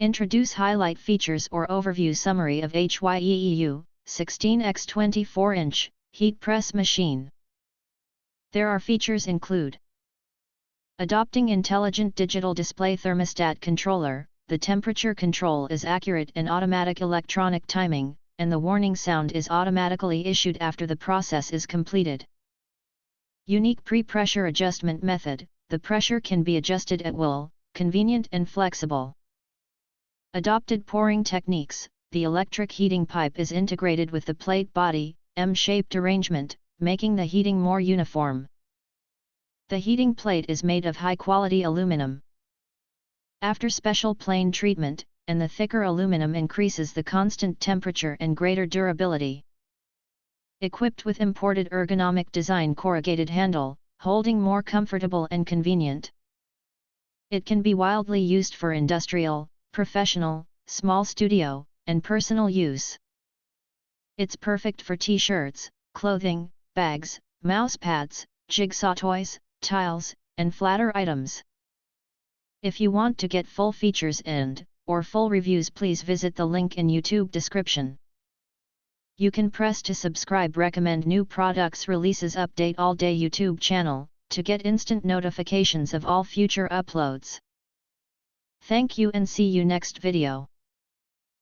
Introduce highlight features or overview summary of H-YEEU, 16x24-inch, heat press machine. There are features include: adopting intelligent digital display thermostat controller, the temperature control is accurate and automatic electronic timing, and the warning sound is automatically issued after the process is completed. Unique pre-pressure adjustment method, the pressure can be adjusted at will, convenient and flexible. Adopted pouring techniques, the electric heating pipe is integrated with the plate body, M-shaped arrangement, making the heating more uniform. The heating plate is made of high-quality aluminum. After special plane treatment, and the thicker aluminum increases the constant temperature and greater durability. Equipped with imported ergonomic design corrugated handle, holding more comfortable and convenient. It can be widely used for industrial, professional, small studio, and personal use. It's perfect for t-shirts, clothing, bags, mouse pads, jigsaw toys, tiles, and flatter items. If you want to get full features or full reviews, please visit the link in YouTube description. You can press to subscribe, recommend new products releases, update all day YouTube channel, to get instant notifications of all future uploads. Thank you and see you next video.